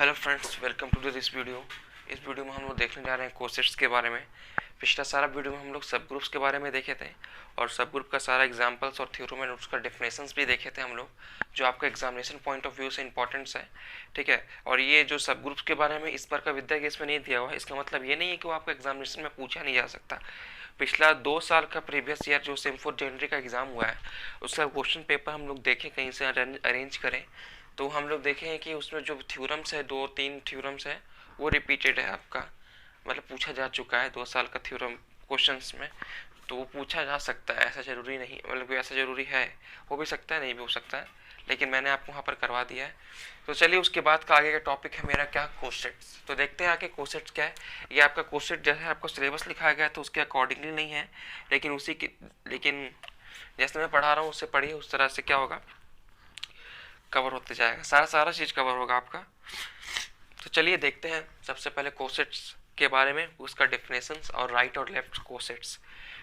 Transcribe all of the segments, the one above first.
Hello friends, welcome to this video. इस video में हम लोग देखने जा रहे हैं कोसेट्स के बारे में। पिछला सारा वीडियो में हम लोग सब ग्रुप्स के बारे में देखे थे और सब ग्रुप का सारा एग्जांपल्स और थ्योरम एंड उसका डेफिनेशंस भी देखे थे हम लोग, जो आपका एग्जामिनेशन पॉइंट ऑफ व्यू से इंपॉर्टेंस है। ठीक है, और ये जो सब ग्रुप्स के बारे में इस बार का विद्या केस में नहीं दिया हुआ है, इसका मतलब ये नहीं है कि वो आपका एग्जामिनेशन में पूछा नहीं जा सकता। पिछला 2 साल का प्रीवियस ईयर जो सेम 4 जनवरी का एग्ज़ाम हुआ है, उसका क्वेश्चन पेपर हम लोग देखें, कहीं से अरेंज करें, तो हम लोग देखे हैं कि उसमें जो थ्योरम्स है, 2-3 थ्योरम्स है, वो रिपीटेड है आपका, मतलब पूछा जा चुका है 2 साल का थ्योरम क्वेश्चंस में। तो वो पूछा जा सकता है, ऐसा ज़रूरी नहीं, मतलब ऐसा ज़रूरी है, हो भी सकता है, नहीं भी हो सकता है, लेकिन मैंने आपको वहाँ पर करवा दिया है। तो चलिए, उसके बाद का आगे का टॉपिक है मेरा क्या, कोसेट्स। तो देखते हैं आगे कोसेट्स क्या है। ये आपका कोसेट जैसे आपको सिलेबस लिखा गया है तो उसके अकॉर्डिंगली नहीं है, लेकिन जैसे मैं पढ़ा रहा हूँ उससे पढ़िए, उस तरह से क्या होगा, कवर होते जाएगा, सारा चीज़ कवर होगा आपका। तो चलिए देखते हैं सबसे पहले कोसेट्स के बारे में, उसका डेफिनेशंस और राइट और लेफ्ट कोसेट्स।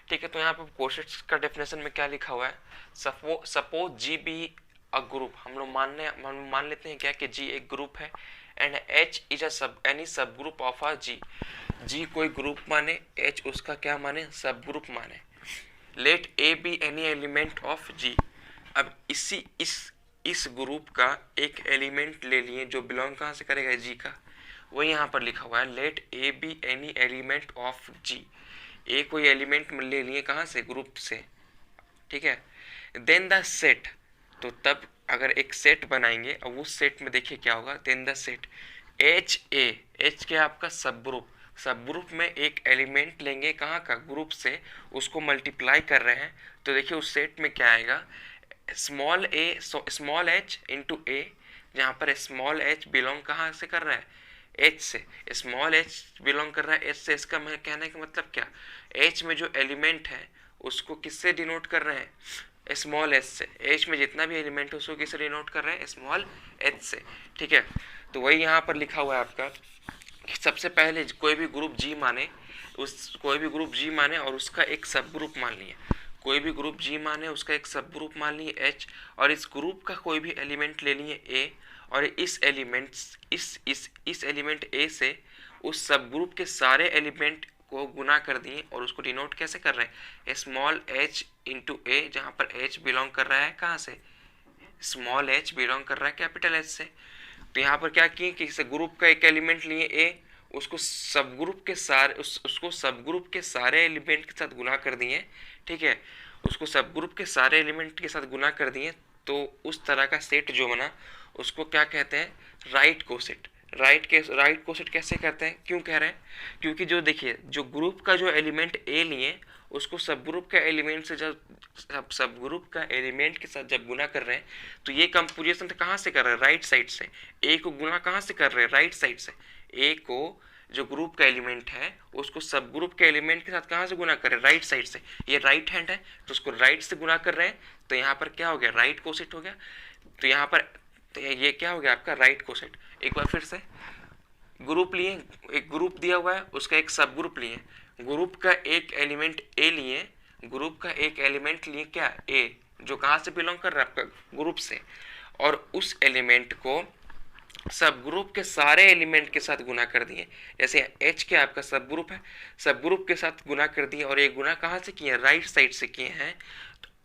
ठीक है, तो यहाँ पे कोसेट्स का डेफिनेशन में क्या लिखा हुआ है, suppose G be a group. हम लोग मान लेते हैं क्या कि जी एक ग्रुप है एंड एच इज एनी सब ग्रुप ऑफ अ जी। जी कोई ग्रुप माने, एच उसका क्या माने, सब ग्रुप माने। Let a b any element of G. अब इस ग्रुप का एक एलिमेंट ले लिए जो बिलोंग कहाँ से करेगा, जी का। वही यहाँ पर लिखा हुआ है, let a b any element of G. A कोई एलिमेंट ले लिए कहाँ से, ग्रुप से। ठीक है, देन द सेट। तो तब अगर एक सेट बनाएंगे, अब उस सेट में देखिए क्या होगा, then the set H A, H के आपका सब ग्रुप, सब ग्रुप में एक एलिमेंट लेंगे कहाँ का, ग्रुप से, उसको मल्टीप्लाई कर रहे हैं, तो देखिए उस सेट में क्या आएगा, स्मॉल एच इंटू ए, जहाँ पर स्मॉल एच बिलोंग कहाँ से कर रहा है, एच से। स्मॉल एच बिलोंग कर रहा है एच से, इसका मैं कहने का मतलब क्या, एच में जो एलिमेंट है उसको किससे डिनोट कर रहे हैं, स्मॉल एच से। एच में जितना भी एलिमेंट है उसको किससे डिनोट कर रहे हैं, स्मॉल एच से। ठीक है, तो वही यहाँ पर लिखा हुआ है आपका, सबसे पहले कोई भी ग्रुप जी माने, और उसका एक सब ग्रुप मान लिए, कोई भी ग्रुप जी माने उसका एक सब ग्रुप मान लिए एच, और इस ग्रुप का कोई भी एलिमेंट ले लिए ए, और इस एलिमेंट ए से उस सब ग्रुप के सारे एलिमेंट को गुना कर दिए, और उसको डिनोट कैसे कर रहे हैं, स्मॉल एच इंटू ए, जहाँ पर एच बिलोंग कर रहा है कहाँ से, स्मॉल एच बिलोंग कर रहा है कैपिटल एच से। तो यहाँ पर क्या किए कि इस ग्रुप का एक एलिमेंट लिए ए, उसको सब ग्रुप के सारे उसको सब ग्रुप के सारे एलिमेंट के साथ गुना कर दिए। ठीक है, उसको सब ग्रुप के सारे एलिमेंट के साथ गुना कर दिए, तो उस तरह का सेट जो बना उसको क्या कहते हैं, राइट कोसेट। राइट कोसेट कैसे कहते हैं, क्यों कह रहे हैं, क्योंकि जो देखिए, जो ग्रुप का जो एलिमेंट ए लिए उसको सब ग्रुप का एलिमेंट से जब सब ग्रुप का एलिमेंट के साथ जब गुना कर रहे हैं, तो ये कंपोजिशन कहाँ से कर रहे हैं, राइट साइड से। ए को गुना कहाँ से कर रहे हैं, राइट साइड से। ए को जो ग्रुप का एलिमेंट है उसको सब ग्रुप के एलिमेंट के साथ कहाँ से गुना कर रहे हैं, राइट साइड से। ये राइट हैंड है तो उसको राइट से गुना कर रहे हैं, तो यहाँ पर क्या हो गया, राइट कोसेट हो गया। तो यहाँ पर तो ये क्या हो गया आपका, राइट कोसेट। एक बार फिर से, ग्रुप लिए, एक ग्रुप दिया हुआ है उसका एक सब ग्रुप लिए, ग्रुप का एक एलिमेंट ए लिए, ग्रुप का एक एलिमेंट लिए क्या, ए, जो कहाँ से बिलोंग कर रहा है, आपका ग्रुप से, और उस एलिमेंट को सब ग्रुप के सारे एलिमेंट के साथ गुना कर दिए। जैसे एच के आपका सब ग्रुप है, सब ग्रुप के साथ गुना कर दिए, और ये गुना कहाँ से किए, राइट साइड से किए हैं।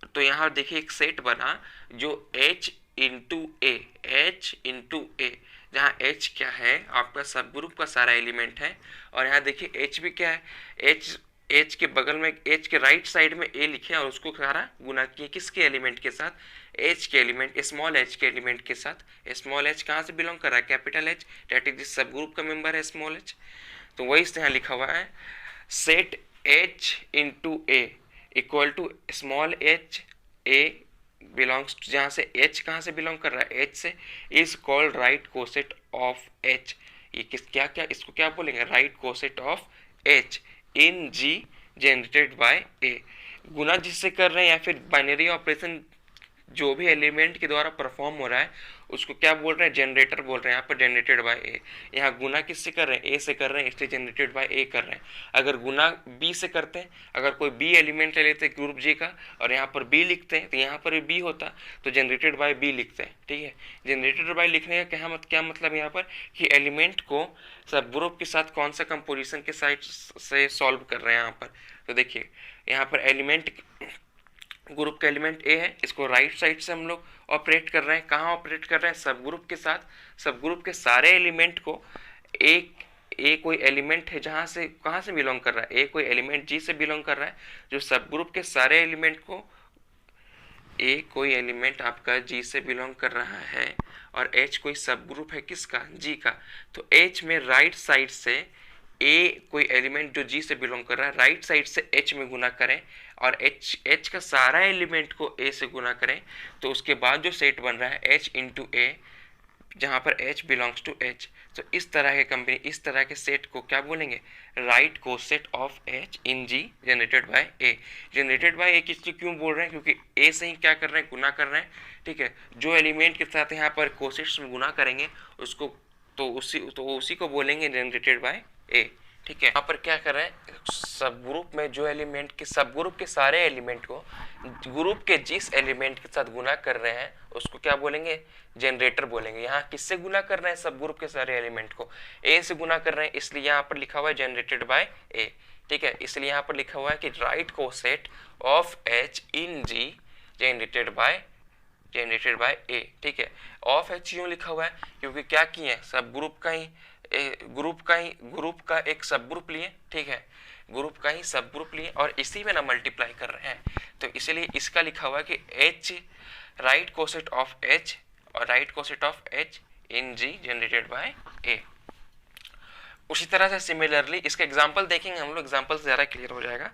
तो यहाँ देखिए एक सेट बना जो एच इंटू ए, जहाँ एच क्या है, आपका सब ग्रुप का सारा एलिमेंट है, और यहाँ देखिए एच भी क्या है, एच के बगल में, एच के राइट साइड में ए लिखे और उसको सारा गुना किए किसके एलिमेंट के साथ, एच के एलिमेंट, स्मॉल एच के एलिमेंट के साथ। स्मॉल एच कहाँ से बिलोंग कर रहा है, capital H, that is this subgroup का मेंबर है स्मॉल एच। तो वही से यहाँ लिखा हुआ है, set H into A equal to small H, A belongs, जहाँ से एच कहाँ से बिलोंग कर रहा है, एच से, is called right coset of H. ये क्या इसको क्या बोलेंगे, right coset of H in G generated by a. गुना जिससे कर रहे हैं या फिर बाइनरी ऑपरेशन जो भी एलिमेंट के द्वारा परफॉर्म हो रहा है उसको क्या बोल रहे हैं, जनरेटर बोल रहे हैं। यहाँ पर जनरेटेड बाय ए, यहाँ गुना किससे कर रहे हैं, ए से कर रहे हैं, इसलिए जनरेटेड बाय ए कर रहे हैं। अगर गुना बी से करते हैं, अगर कोई बी एलिमेंट ले लेते हैं ग्रुप जी का और यहाँ पर बी लिखते हैं तो यहाँ पर भी बी होता तो जनरेटेड बाय बी लिखते हैं। ठीक है, जनरेटेड बाय लिखने का क्या मतलब यहाँ पर कि एलिमेंट को सब ग्रुप के साथ कौन सा कंपोजिशन के साइड से सॉल्व कर रहे हैं यहाँ पर। तो देखिए यहाँ पर एलिमेंट, ग्रुप का एलिमेंट ए है, इसको राइट साइड से हम लोग ऑपरेट कर रहे हैं। कहाँ ऑपरेट कर रहे हैं, सब ग्रुप के साथ। सब ग्रुप के सारे एलिमेंट को ए कोई एलिमेंट है जहाँ से, कहाँ से बिलोंग कर रहा है, ए कोई एलिमेंट जी से बिलोंग कर रहा है, जो सब ग्रुप के सारे एलिमेंट को, ए कोई एलिमेंट आपका जी से बिलोंग कर रहा है और एच कोई सब ग्रुप है किसका, जी का। तो एच में राइट साइड से ए कोई एलिमेंट जो जी से बिलोंग कर रहा है राइट साइड से एच में गुना करें और एच का सारा एलिमेंट को ए से गुना करें, तो उसके बाद जो सेट बन रहा है एच इंटू ए, जहाँ पर एच बिलोंग्स टू एच। तो इस तरह के कंपनी, इस तरह के सेट को क्या बोलेंगे, right coset of H in G generated by a. Generated by a किसलिए क्यों बोल रहे हैं, क्योंकि ए से ही क्या कर रहे हैं, गुना कर रहे हैं। ठीक है, जो एलिमेंट के साथ यहाँ पर कोसेट्स में गुना करेंगे उसको तो उसी को बोलेंगे जनरेटेड बाय ए। ठीक है, यहाँ पर क्या कर रहे हैं, सब ग्रुप में जो एलिमेंट के, सब ग्रुप के सारे एलिमेंट को ग्रुप के जिस एलिमेंट के साथ गुना कर रहे हैं उसको क्या बोलेंगे, जनरेटर बोलेंगे। यहाँ किससे गुना कर रहे हैं, सब ग्रुप के सारे एलिमेंट को ए से गुना कर रहे हैं, इसलिए यहाँ पर लिखा हुआ है जनरेटेड बाय ए। ठीक है, इसलिए यहाँ पर लिखा हुआ है कि right coset of H in G generated by a. ठीक है, ऑफ एच क्यों लिखा हुआ है, क्योंकि क्या किए, सब ग्रुप का एक सब ग्रुप लिए। ठीक है, ग्रुप का ही सब ग्रुप लिए और इसी में ना मल्टीप्लाई कर रहे हैं, तो इसलिए इसका लिखा हुआ है कि H right coset of H और right coset of H in G generated by a. उसी तरह से सिमिलरली इसका एग्जांपल देखेंगे हम लोग, एग्जांपल से ज़्यादा क्लियर हो जाएगा।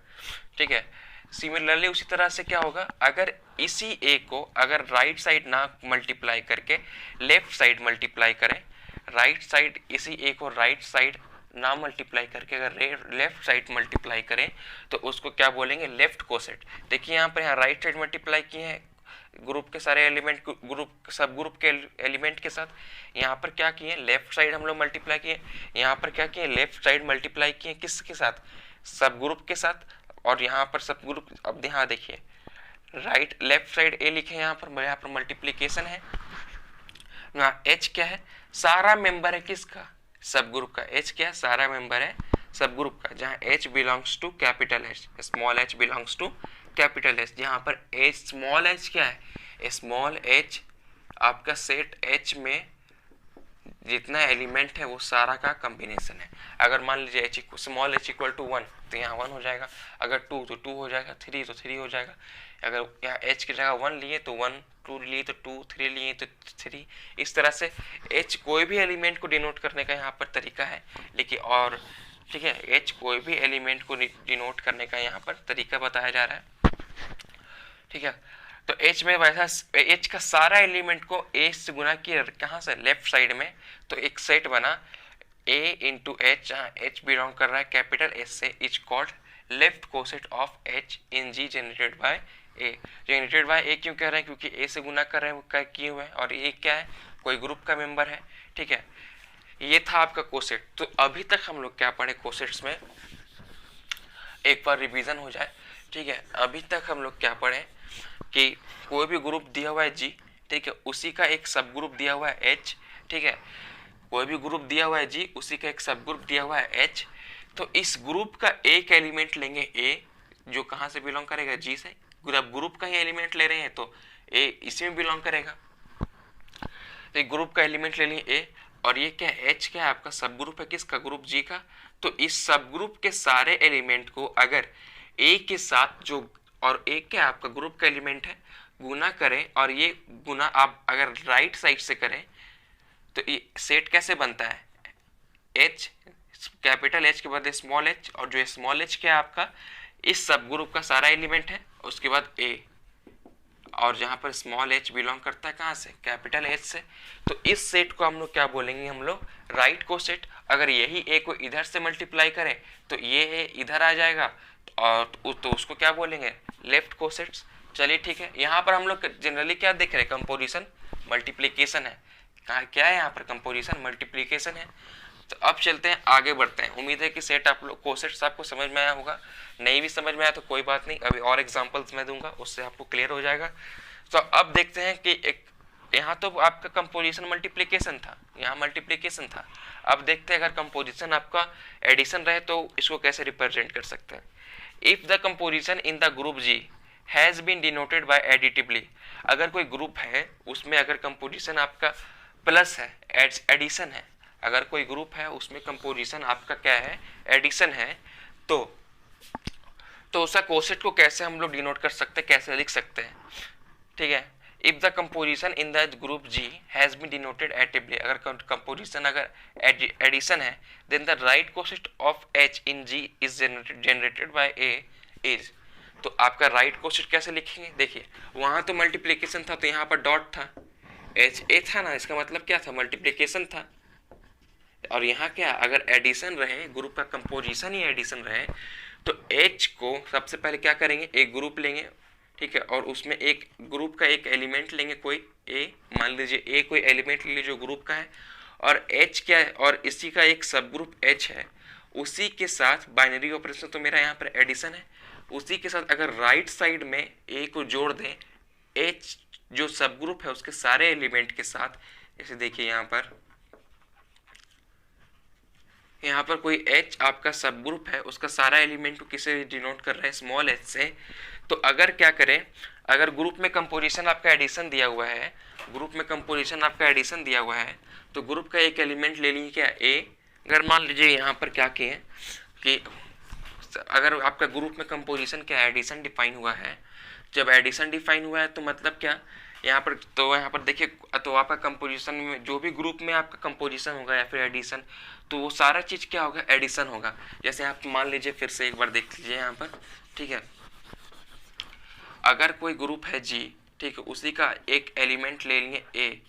ठीक है, सिमिलरली उसी तरह से क्या होगा, अगर इसी ए को अगर राइट साइड ना मल्टीप्लाई करके लेफ्ट साइड मल्टीप्लाई करें, राइट साइड, इसी ए को राइट साइड ना मल्टीप्लाई करके अगर लेफ्ट साइड मल्टीप्लाई करें तो उसको क्या बोलेंगे, लेफ्ट कोसेट। देखिए यहाँ पर, यहाँ राइट साइड मल्टीप्लाई किए हैं ग्रुप के सारे एलिमेंट, ग्रुप सब ग्रुप के एलिमेंट के साथ। यहाँ पर क्या किए, लेफ्ट साइड हम लोग मल्टीप्लाई किए, यहाँ पर क्या किए, लेफ्ट साइड मल्टीप्लाई किए किसके साथ, सब ग्रुप के साथ। और यहाँ पर सब ग्रुप, अब यहाँ देखिए राइट लेफ्ट साइड ए लिखे, यहाँ पर मल्टीप्लीकेशन है। यहाँ एच क्या है, सारा मेंबर है किसका, सब ग्रुप का। एच क्या है, सारा मेंबर है सब ग्रुप का, जहाँ H belongs to capital H, small H belongs to capital H. यहाँ पर एच, स्मॉल एच क्या है, स्मॉल एच आपका सेट एच में जितना एलिमेंट है वो सारा का कॉम्बिनेशन है। अगर मान लीजिए H small H equal to 1 तो यहाँ 1 हो जाएगा, अगर 2 तो 2 हो जाएगा, 3 तो 3 हो जाएगा। अगर यहाँ एच की जगह 1 लिए तो 1, 2 लिए तो 2, 3 लिए तो 3। इस तरह से एच कोई भी एलिमेंट को डिनोट करने का यहाँ पर तरीका है, लेकिन और ठीक है, एच कोई भी एलिमेंट को डिनोट करने का यहाँ पर तरीका बताया जा रहा है। ठीक है, तो एच में वैसा एच का सारा एलिमेंट को ए से गुना किया, कहाँ से, लेफ्ट साइड में, तो एक सेट बना ए इंटू एच, जहाँ एच बिलोंग कर रहा है कैपिटल एच से, is called left coset of H in G generated by a. Generated by a क्यों कह रहे हैं, क्योंकि ए से गुना कर रहे हैं, किए हुए हैं, और ए क्या है, कोई ग्रुप का मेंबर है। ठीक है, ये था आपका कोसेट। तो अभी तक हम लोग क्या पढ़े कोसेट्स में, एक बार रिवीजन हो जाए। ठीक है, अभी तक हम लोग क्या पढ़े कि कोई भी ग्रुप दिया हुआ है जी, ठीक है, उसी का एक सब ग्रुप दिया हुआ है एच। ठीक है, कोई भी ग्रुप दिया हुआ है जी, उसी का एक सब ग्रुप दिया हुआ है एच। तो इस ग्रुप का एक एलिमेंट लेंगे ए, जो कहाँ से बिलोंग करेगा, जी से। ग्रुप का ही एलिमेंट ले रहे हैं तो ए इसी में बिलोंग करेगा, तो ग्रुप का एलिमेंट ले लेंगे ए। और ये क्या है, एच क्या है, आपका सब ग्रुप है किसका, ग्रुप जी का। तो इस सब ग्रुप के सारे एलिमेंट को अगर ए के साथ जो, और ए क्या आपका ग्रुप का एलिमेंट है, गुना करें, और ये गुना आप अगर राइट साइड से करें तो ये सेट कैसे बनता है, एच कैपिटल एच के बाद स्मॉल एच, और जो स्मॉल एच क्या है आपका इस सब ग्रुप का सारा एलिमेंट है, उसके बाद ए, और जहां पर स्मॉल एच बिलोंग करता है कहाँ से, कैपिटल एच से। तो इस सेट को हम लोग क्या बोलेंगे, हम लोग राइट कोसेट। अगर यही ए को इधर से मल्टीप्लाई करें तो ये ए इधर आ जाएगा, और तो उसको क्या बोलेंगे, लेफ्ट कोसेट्स। चलिए ठीक है, यहाँ पर हम लोग जनरली क्या देख रहे हैं, कंपोजिशन मल्टीप्लिकेशन है। क्या है यहाँ पर, कंपोजिशन मल्टीप्लिकेशन है। तो अब चलते हैं आगे बढ़ते हैं। उम्मीद है कि सेट आप लोग को सेट्स आपको समझ में आया होगा, नहीं भी समझ में आया तो कोई बात नहीं, अभी और एग्जांपल्स मैं दूंगा उससे आपको क्लियर हो जाएगा। तो अब देखते हैं कि एक यहाँ तो आपका कंपोजिशन मल्टीप्लिकेशन था, यहाँ मल्टीप्लिकेशन था। अब देखते हैं अगर कंपोजिशन आपका एडिशन रहे तो इसको कैसे रिप्रेजेंट कर सकते हैं। If the composition in the group G has been denoted by additively, अगर कोई ग्रुप है उसमें अगर कंपोजिशन आपका प्लस है, एडिशन है, अगर कोई ग्रुप है उसमें कंपोजिशन आपका क्या है, एडिशन है, तो उसका कोसेट को कैसे हम लोग डिनोट कर सकते हैं, कैसे लिख सकते हैं, ठीक है। If the composition in the group G has been denoted additively, अगर कंपोजिशन अगर एडिशन है, then the right coset of H in G is generated by a is, तो आपका राइट कोसेट कैसे लिखेंगे, देखिए वहां तो मल्टीप्लिकेशन था तो यहाँ पर डॉट था, एच ए था ना, इसका मतलब क्या था, मल्टीप्लिकेशन था। और यहाँ क्या, अगर एडिशन रहे, ग्रुप का कंपोजिशन ही एडिशन रहे, तो एच को सबसे पहले क्या करेंगे, एक ग्रुप लेंगे, ठीक है, और उसमें एक ग्रुप का एक एलिमेंट लेंगे, कोई ए, मान लीजिए ए कोई एलिमेंट ले लीजिए जो ग्रुप का है, और एच क्या है, और इसी का एक सब ग्रुप एच है, उसी के साथ बाइनरी ऑपरेशन तो मेरा यहाँ पर एडिशन है, उसी के साथ अगर राइट साइड में ए को जोड़ दें, एच जो सब ग्रुप है उसके सारे एलिमेंट के साथ, जैसे देखिए यहाँ पर कोई h आपका सब ग्रुप है, उसका सारा एलिमेंट को किसे डिनोट कर रहा है, स्मॉल h से। तो अगर क्या करें, अगर ग्रुप में कंपोजिशन आपका एडिशन दिया हुआ है, ग्रुप में कंपोजिशन आपका एडिशन दिया हुआ है, तो ग्रुप का एक एलिमेंट ले लीजिए क्या, a। अगर मान लीजिए यहाँ पर क्या किए कि अगर आपका ग्रुप में कंपोजिशन क्या एडिशन डिफाइन हुआ है, जब एडिशन डिफाइन हुआ है तो मतलब क्या, यहाँ पर देखिए, तो आपका कंपोजिशन में जो भी ग्रुप में आपका कंपोजिशन होगा या फिर एडिशन, तो वो सारा चीज़ क्या होगा, एडिशन होगा। जैसे आप मान लीजिए, फिर से एक बार देख लीजिए यहाँ पर, ठीक है, अगर कोई ग्रुप है जी, ठीक है, उसी का एक एलिमेंट ले लेंगे ए,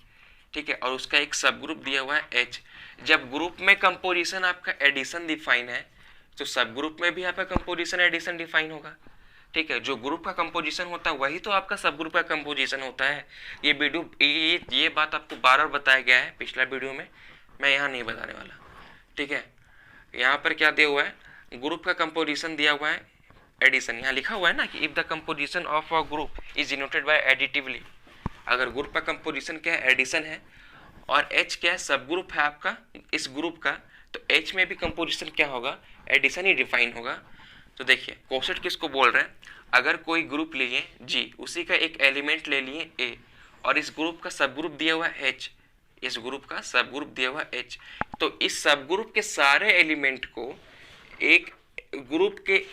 ठीक है, और उसका एक सब ग्रुप दिया हुआ है एच। जब ग्रुप में कंपोजिशन आपका एडिशन डिफाइन है, तो सब ग्रुप में भी आपका कंपोजिशन एडिशन डिफाइन होगा, ठीक है। जो ग्रुप का कंपोजिशन होता है वही तो आपका सब ग्रुप का कंपोजिशन होता है। ये वीडियो ये बात आपको बार बार बताया गया है पिछला वीडियो में, मैं यहाँ नहीं बताने वाला, ठीक है। यहाँ पर क्या दिया हुआ है, ग्रुप का कंपोजिशन दिया हुआ है एडिशन, यहाँ लिखा हुआ है ना कि if the composition of a group is denoted by additively, अगर ग्रुप का कंपोजिशन क्या है, एडिशन है, और एच क्या है, सब ग्रुप है आपका इस ग्रुप का, तो एच में भी कंपोजिशन क्या होगा, एडिशन ही डिफाइन होगा। तो देखिए कोसेट किसको बोल रहे हैं, अगर कोई ग्रुप लिए जी, उसी का एक एलिमेंट ले लिए ए, और इस ग्रुप का सब ग्रुप दिया हुआ है एच, इस ग्रुप का सब ग्रुप दिया हुआ एच, तो इस सब ग्रुप के सारे एलिमेंट को एक ग्रुप के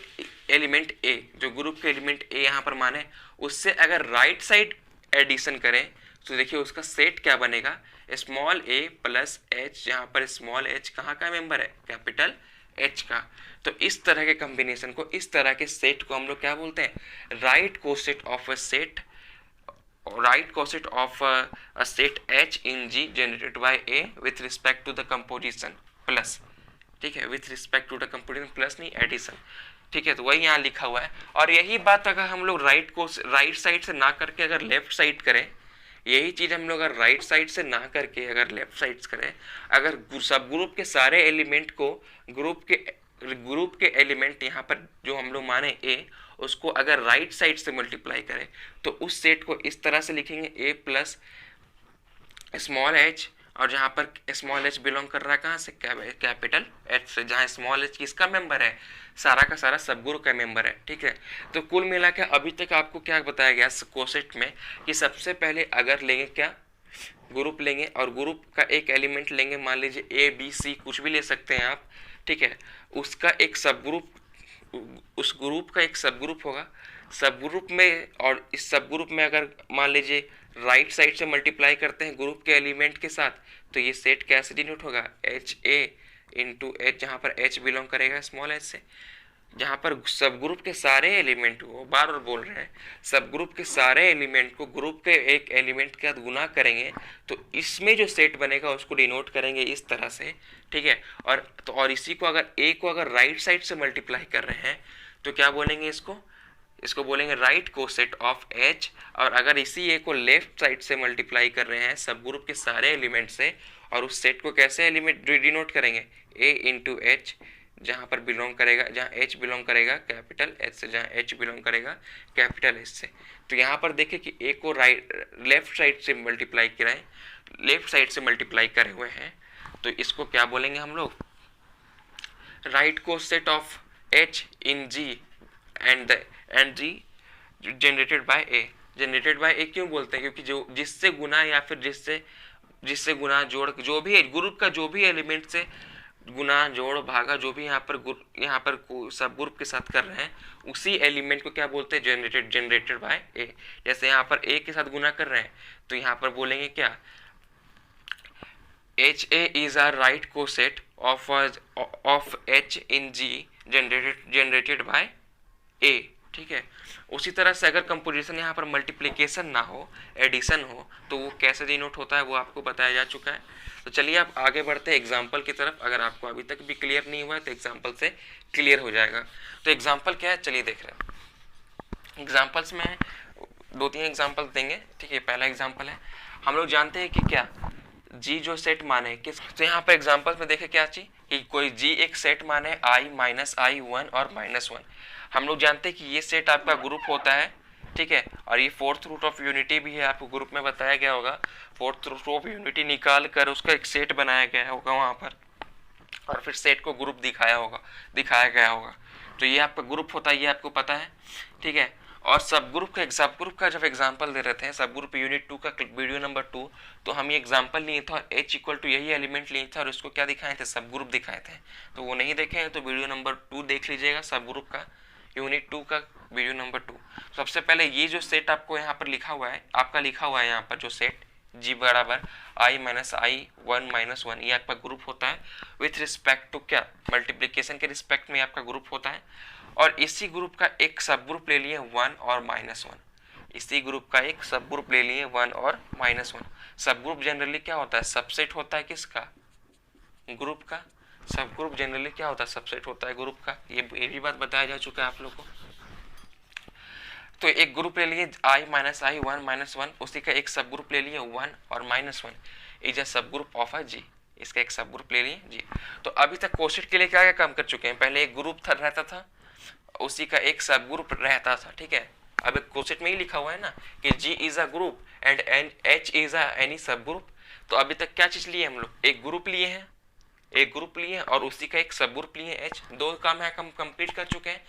एलिमेंट ए, जो ग्रुप के एलिमेंट ए यहाँ पर माने, उससे अगर राइट साइड एडिशन करें तो देखिए उसका सेट क्या बनेगा, स्मॉल ए प्लस एच, यहाँ पर स्मॉल एच कहाँ का मेंबर है, कैपिटल एच का। तो इस तरह के कॉम्बिनेशन को, इस तरह के सेट को हम लोग क्या बोलते हैं, right coset of a set, right coset of a set H in G generated by A with respect to the composition plus, ठीक है, with respect to the composition plus नहीं एडिशन, ठीक है। तो वही यहाँ लिखा हुआ है। और यही बात अगर हम लोग राइट साइड से ना करके अगर लेफ्ट साइड करें, यही चीज हम लोग अगर राइट साइड से ना करके अगर लेफ्ट साइड करें, अगर सब ग्रुप के सारे एलिमेंट को ग्रुप के एलिमेंट यहाँ पर जो हम लोग माने ए, उसको अगर राइट साइड से मल्टीप्लाई करें तो उस सेट को इस तरह से लिखेंगे ए प्लस स्मॉल एच, और जहाँ पर स्मॉल एच बिलोंग कर रहा है कहाँ से, कैपिटल एच से, जहाँ स्मॉल एच किसका मेंबर है, सारा का सारा सब ग्रुप का मेंबर है, ठीक है। तो कुल मिला के अभी तक आपको क्या बताया गया कोसेट में कि सबसे पहले अगर लेंगे क्या, ग्रुप लेंगे और ग्रुप का एक एलिमेंट लेंगे, मान लीजिए ए बी सी कुछ भी ले सकते हैं आप, ठीक है, उसका एक सब ग्रुप, उस ग्रुप का एक सब ग्रुप होगा, सब ग्रुप में, और इस सब ग्रुप में अगर मान लीजिए राइट साइड से मल्टीप्लाई करते हैं ग्रुप के एलिमेंट के साथ, तो ये सेट कैसे डिनोट होगा, एच ए इंटू एच, जहाँ पर एच बिलोंग करेगा स्मॉल एच से, जहाँ पर सब ग्रुप के सारे एलिमेंट को, बार बार बोल रहे हैं, सब ग्रुप के सारे एलिमेंट को ग्रुप के एक एलिमेंट के साथ गुना करेंगे, तो इसमें जो सेट बनेगा उसको डिनोट करेंगे इस तरह से, ठीक है। और इसी को अगर ए को अगर राइट साइड से मल्टीप्लाई कर रहे हैं तो क्या बोलेंगे इसको, इसको बोलेंगे राइट कोसेट ऑफ H। और अगर इसी A को लेफ्ट साइड से मल्टीप्लाई कर रहे हैं सब ग्रुप के सारे एलिमेंट से, और उस सेट को कैसे एलिमेंट डिनोट करेंगे, A इंटू एच, जहाँ पर बिलोंग करेगा, जहाँ H बिलोंग करेगा कैपिटल H से, जहाँ H बिलोंग करेगा कैपिटल H से। तो यहाँ पर देखिए कि A को लेफ्ट साइड से मल्टीप्लाई कराएं, लेफ्ट साइड से मल्टीप्लाई करे हुए हैं, तो इसको क्या बोलेंगे हम लोग, right coset of H in G and G generated by A। Generated by A क्यों बोलते हैं, क्योंकि जो जिससे गुना या फिर जिससे गुना जोड़, जो भी ग्रुप का जो भी एलिमेंट से गुना जोड़ भागा जो भी यहाँ पर सब ग्रुप के साथ कर रहे हैं, उसी एलिमेंट को क्या बोलते हैं, जनरेटेड बाय A। जैसे यहाँ पर A के साथ गुना कर रहे हैं तो यहाँ पर बोलेंगे क्या, HA is a right coset of H in G generated by A। ठीक है। उसी तरह से अगर कंपोजिशन यहाँ पर मल्टीप्लिकेशन ना हो, एडिशन हो, तो वो कैसे डिनोट होता है वो आपको बताया जा चुका है। तो चलिए आप आगे बढ़ते हैं एग्जाम्पल की तरफ। अगर आपको अभी तक भी क्लियर नहीं हुआ है तो एग्जाम्पल से क्लियर हो जाएगा। तो एग्जाम्पल क्या है, चलिए देख रहे हैं। एग्जाम्पल्स में 2-3 एग्जाम्पल देंगे। ठीक है, पहला एग्जाम्पल है, हम लोग जानते हैं कि क्या जी जो सेट माने किस, तो यहाँ पर एग्जाम्पल में देखे क्या चीज कि कोई जी एक सेट माने i माइनस आई 1 और -1। हम लोग जानते हैं कि ये सेट आपका ग्रुप होता है। ठीक है, और ये फोर्थ रूट ऑफ यूनिटी भी है, आपको ग्रुप में बताया गया होगा। फोर्थ रूट ऑफ यूनिटी निकाल कर उसका एक सेट बनाया गया होगा वहां पर, और फिर सेट को ग्रुप दिखाया गया होगा। तो ये आपका ग्रुप होता है, ये आपको पता है। ठीक है, और सब ग्रुप का जब एग्जांपल दे रहे थे, सब ग्रुप यूनिट 2 का वीडियो नंबर 2, तो हम ये एग्जांपल लिए थे और H इक्वल टू यही एलिमेंट लिए थे और उसको क्या दिखाए थे, सब ग्रुप दिखाए थे। तो वो नहीं देखे हैं तो वीडियो नंबर 2 देख लीजिएगा, सब ग्रुप का यूनिट 2 का वीडियो नंबर 2। सबसे पहले ये जो सेट आपको यहाँ पर लिखा हुआ है, आपका लिखा हुआ है यहाँ पर जो सेट G बराबर i माइनस आई 1 माइनस 1, ये आपका ग्रुप होता है विथ रिस्पेक्ट टू क्या, मल्टीप्लिकेशन के रिस्पेक्ट में आपका ग्रुप होता है। और इसी ग्रुप का एक सब ग्रुप ले लिए 1 और -1, इसी ग्रुप का एक सब ग्रुप ले लिए 1 और -1। सब ग्रुप जनरली क्या होता है, सबसेट होता है किसका, ग्रुप का। सब ग्रुप जनरली क्या होता है, सबसेट होता है ग्रुप का। ये भी बात बताया जा चुका है आप लोगों को। तो एक ग्रुप ले लिए i माइनस आई 1 माइनस 1, उसी का एक सब ग्रुप ले लिए 1 और -1, इज अ सब ग्रुप ऑफ अ G। इसका एक सब ग्रुप ले लिए G। तो अभी तक कोशिश के लिए क्या क्या काम कर चुके हैं, पहले एक ग्रुप रहता था, उसी का एक सब ग्रुप रहता था। ठीक है, अब एक कोशिश में ही लिखा हुआ है ना कि G is a group and H is a any सब ग्रुप। तो अभी तक क्या चीज लिए हम लोग, एक ग्रुप लिए हैं, और उसी का एक सब ग्रुप लिए H। दो काम है हम कंप्लीट कर चुके हैं।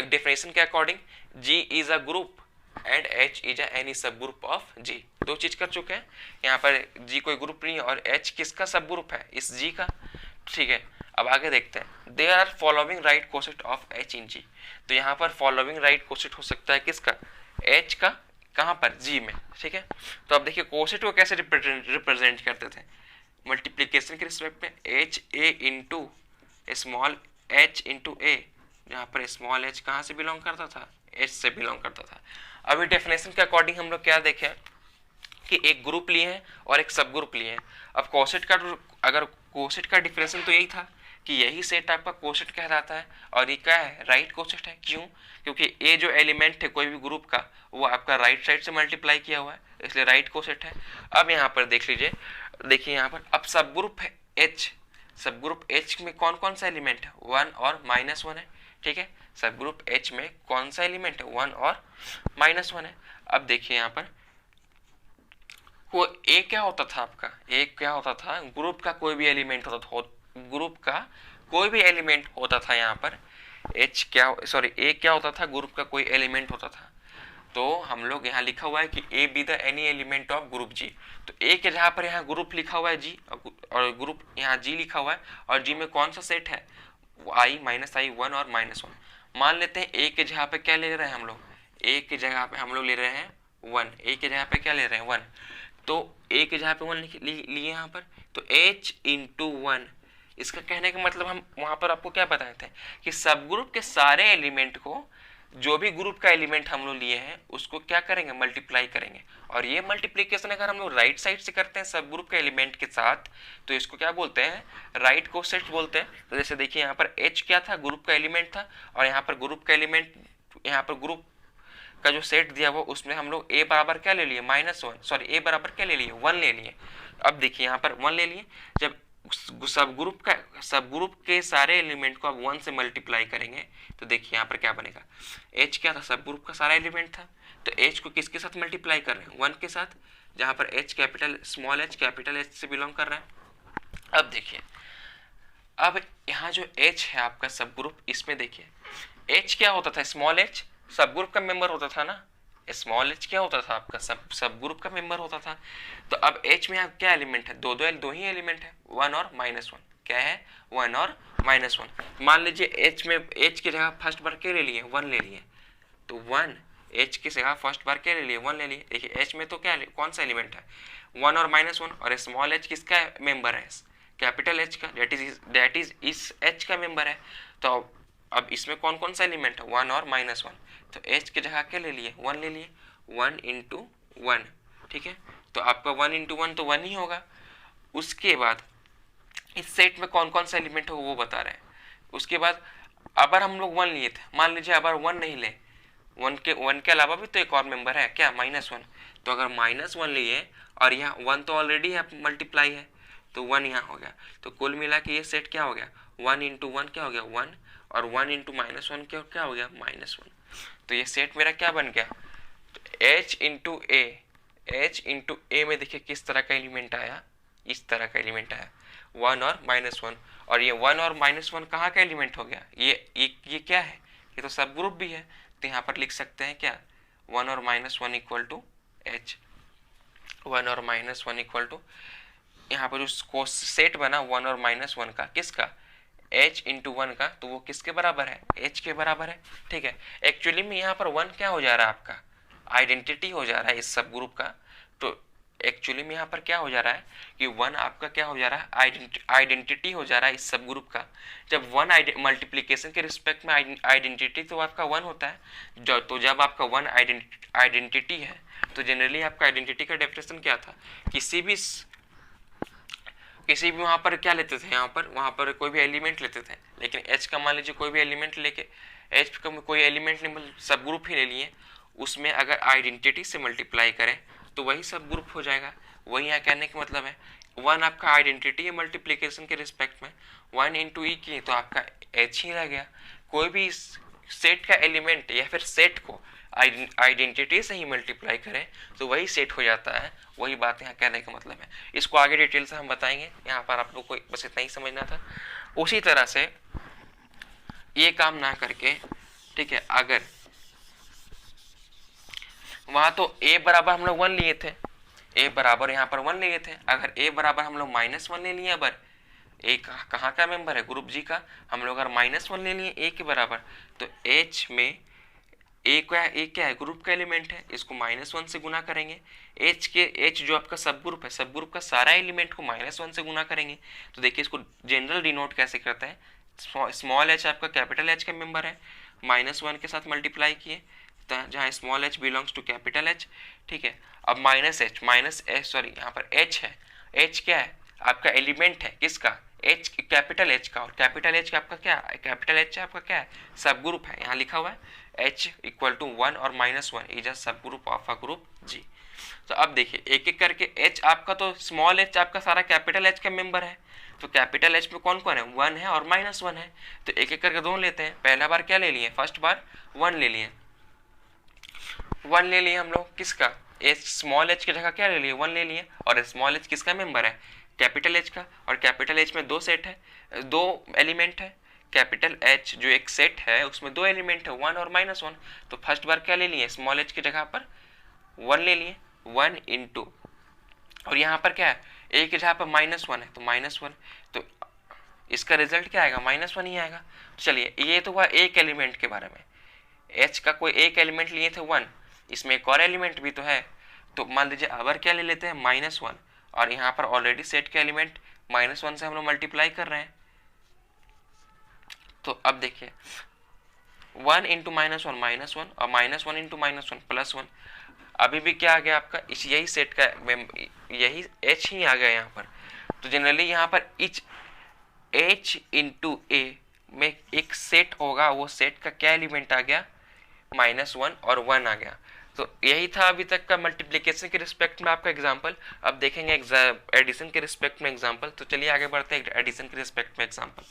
डेफिनेशन के according G is a group and H is a any सब ग्रुप ऑफ G। दो चीज कर चुके हैं। यहाँ पर G कोई ग्रुप नहीं है और H किसका सब ग्रुप है, इस G का। ठीक है, अब आगे देखते हैं। There are following right coset of H in G। तो यहाँ पर फॉलोइंग राइट कोसेट हो सकता है किसका, H का, कहाँ पर, G में। ठीक है, तो अब देखिए कोसेट को कैसे रिप्रेजेंट करते थे, मल्टीप्लीकेशन के रिस्पेक्ट में H A into small h into A, जहाँ पर स्मॉल h कहाँ से बिलोंग करता था, H से बिलोंग करता था। अभी डेफिनेशन के अकॉर्डिंग हम लोग क्या देखें कि एक ग्रुप लिए हैं और एक सब ग्रुप लिए हैं। अब कोसेट का, अगर कोसेट का डिफिनेशन तो यही था कि यही सेट आपका कोसेट कहलाता है, और ये क्या है, राइट कोसेट है। क्यों, क्योंकि ए जो एलिमेंट है कोई भी ग्रुप का वो आपका राइट साइड से मल्टीप्लाई किया हुआ है, इसलिए राइट कोसेट है। अब यहाँ पर देख लीजिए, देखिए यहाँ पर अब सब ग्रुप है H, सब ग्रुप H में कौन कौन सा एलिमेंट है, 1 और -1 है। ठीक है, सब ग्रुप H में कौन सा एलिमेंट है, 1 और -1 है। अब देखिए यहाँ पर वो A क्या होता था आपका, A क्या होता था, ग्रुप का कोई भी एलिमेंट होता था, ग्रुप का कोई भी एलिमेंट होता था। यहाँ पर H क्या, सॉरी A क्या होता था, ग्रुप का कोई एलिमेंट होता था। तो हम लोग यहाँ लिखा हुआ है कि A be the any element of group G। तो A के जहाँ पर यहाँ ग्रुप लिखा हुआ है G, और ग्रुप यहाँ G लिखा हुआ है, और G में कौन सा सेट है, i माइनस आई 1 और -1। मान लेते हैं A के जहाँ पे क्या ले रहे हैं हम लोग, A के जगह पे हम लोग ले रहे हैं 1, A के जगह पे क्या ले रहे हैं 1, तो A के जहाँ पे 1 लिए यहाँ पर, तो H इंटू 1। इसका कहने का मतलब हम वहाँ पर आपको क्या बताए थे कि सब ग्रुप के सारे एलिमेंट को, जो भी ग्रुप का एलिमेंट हम लोग लिए हैं उसको क्या करेंगे, मल्टीप्लाई करेंगे। और ये मल्टीप्लीकेशन अगर हम लोग राइट साइड से करते हैं सब ग्रुप के एलिमेंट के साथ, तो इसको क्या बोलते हैं, राइट कोसेट बोलते हैं। तो जैसे देखिए यहाँ पर H क्या था, ग्रुप का एलिमेंट था, और यहाँ पर ग्रुप का एलिमेंट, यहाँ पर ग्रुप का जो सेट दिया हुआ उसमें हम लोग a बराबर क्या ले लिए -1, सॉरी a बराबर क्या ले लिए 1 ले लिए। अब देखिए यहाँ पर 1 ले लिए, जब सब ग्रुप के सारे एलिमेंट को आप 1 से मल्टीप्लाई करेंगे तो देखिए यहाँ पर क्या बनेगा, h क्या था, सब ग्रुप का सारा एलिमेंट था, तो h को किसके साथ मल्टीप्लाई कर रहे हैं 1 के साथ, जहाँ पर h capital small h capital h से बिलोंग कर रहा है। अब देखिए, अब यहाँ जो h है आपका सब ग्रुप, इसमें देखिए h क्या होता था, स्मॉल h सब ग्रुप का मेंबर होता था ना, स्मॉल h क्या होता था आपका सब ग्रुप का मेंबर होता था। तो अब h में आप क्या एलिमेंट है, दो ही एलिमेंट है, 1 और -1, क्या है 1 और -1। मान लीजिए h में h की जगह फर्स्ट बार क्या ले लिए 1 ले लिए, तो 1 h की जगह फर्स्ट बार क्या ले लिए 1 ले लिए। देखिए h में तो क्या कौन सा एलिमेंट है 1 और -1, और स्मॉल h किसका मेंबर है, कैपिटल h का, दैट इज इस h का मेंबर है। तो अब इसमें कौन कौन सा एलिमेंट है 1 और -1, तो h की जगह क्या ले लिए 1 ले लिए, 1 × 1, ठीक है। तो आपका 1 × 1 तो 1 ही होगा। उसके बाद इस सेट में कौन कौन सा एलिमेंट होगा वो बता रहे हैं। उसके बाद अगर हम लोग 1 लिए थे, मान लीजिए अगर 1 नहीं ले, 1 के अलावा भी तो एक और मेंबर है क्या -1, तो अगर -1 लिए और यहाँ 1 तो ऑलरेडी है मल्टीप्लाई है, तो 1 यहाँ हो गया। तो कुल मिला के ये सेट क्या हो गया 1 × 1 क्या हो गया 1, और 1 × -1 क्या हो गया -1। तो ये सेट मेरा क्या बन गया, h × a में देखिए किस तरह का एलिमेंट आया, इस तरह का एलिमेंट आया 1 और -1, और ये 1 और -1 कहाँ का एलिमेंट हो गया, ये क्या है, ये तो सब ग्रुप भी है। तो यहाँ पर लिख सकते हैं क्या 1 और -1 इक्वल टू h, 1 और -1 इक्वल टू, यहाँ पर जो सेट बना 1 और -1 का, किसका h × 1 का, तो वो किसके बराबर है h के बराबर है, ठीक है। एक्चुअली में यहाँ पर 1 क्या हो जा रहा है आपका आइडेंटिटी हो जा रहा है इस सब ग्रुप का। तो एक्चुअली में यहाँ पर क्या हो जा रहा है कि 1 आपका क्या हो जा रहा है आइडेंटिटी हो जा रहा है इस सब ग्रुप का। जब 1 मल्टीप्लिकेशन के रिस्पेक्ट में आइडेंटिटी तो आपका 1 होता है, तो जब आपका 1 आइडेंटिटी है, तो जनरली आपका आइडेंटिटी का डेफिनेशन क्या था, किसी भी वहाँ पर क्या लेते थे, वहाँ पर कोई भी एलिमेंट लेते थे, लेकिन h का मान लीजिए कोई भी एलिमेंट लेके, h का कोई एलिमेंट नहीं सब ग्रुप ही ले लिए, उसमें अगर आइडेंटिटी से मल्टीप्लाई करें तो वही सब ग्रुप हो जाएगा। वही यहाँ कहने का मतलब है 1 आपका आइडेंटिटी है मल्टीप्लिकेशन के रिस्पेक्ट में, 1 × e की तो आपका h ही रह गया। कोई भी सेट का एलिमेंट या फिर सेट को आइडेंटिटी से ही मल्टीप्लाई करें तो वही सेट हो जाता है, वही बात यहाँ कहने का मतलब है। इसको आगे डिटेल से हम बताएंगे, यहाँ पर आप लोग को बस इतना ही समझना था। उसी तरह से ये काम ना करके, ठीक है, अगर वहां तो a बराबर हम लोग 1 लिए थे, a बराबर यहाँ पर 1 लिए थे, अगर a बराबर हम लोग -1 ले लिए, अगर a कहाँ का मेंबर है ग्रुप g का, हम लोग अगर -1 ले लिए a के बराबर, तो h में a क्या है ग्रुप का एलिमेंट है, इसको -1 से गुना करेंगे। h जो आपका सब ग्रुप है, सब ग्रुप का सारा एलिमेंट को -1 से गुना करेंगे। तो देखिए इसको जनरल डिनोट कैसे करते हैं, स्मॉल h आपका कैपिटल h का मेंबर है, -1 के साथ मल्टीप्लाई किए, जहाँ small h belongs to capital h, ठीक है। अब यहाँ पर h है, h क्या है आपका एलिमेंट है किसका h कैपिटल h का, और कैपिटल h का आपका क्या है, कैपिटल h आपका क्या है सब ग्रुप है, यहाँ लिखा हुआ है h = 1 और -1 इज अ सब group of a group g। तो अब देखिए एक एक करके h आपका, तो स्मॉल h आपका सारा कैपिटल h का मेंबर है, तो कैपिटल h में कौन कौन है 1 है और -1 है, तो एक एक करके दोनों लेते हैं। पहला बार क्या ले लिए, फर्स्ट बार 1 ले लिए, 1 ले लिए हम लोग किसका h, स्मॉल h की जगह क्या ले लिए 1 ले लिए, और स्मॉल h किसका मेंबर है कैपिटल h का, और कैपिटल h में दो एलिमेंट है, कैपिटल h जो एक सेट है उसमें दो एलिमेंट है 1 और -1। तो फर्स्ट बार क्या ले लिए स्मॉल h की जगह पर 1 ले लिए, 1 × और यहाँ पर क्या है a की जगह पर -1 है तो -1, तो इसका रिजल्ट क्या आएगा -1 ही आएगा। चलिए ये तो हुआ एक एलिमेंट के बारे में, h का कोई एक एलिमेंट लिए थे 1, इसमें एक और एलिमेंट भी तो है, तो मान लीजिए अबर क्या ले लेते हैं -1, और यहाँ पर ऑलरेडी सेट के एलिमेंट -1 से हम लोग मल्टीप्लाई कर रहे हैं। तो अब देखिए 1 × -1 -1 और -1 × -1 +1, अभी भी क्या आ गया आपका यही सेट का यही h ही आ गया यहाँ पर। तो जनरली यहाँ पर h × a में एक सेट होगा, वो सेट का क्या एलिमेंट आ गया -1 और 1 आ गया। तो यही था अभी तक का मल्टीप्लिकेशन के रिस्पेक्ट में आपका एग्जाम्पल। अब देखेंगे एडिशन के रिस्पेक्ट में एग्जाम्पल। तो चलिए आगे बढ़ते हैं एडिशन के रिस्पेक्ट में एग्जाम्पल।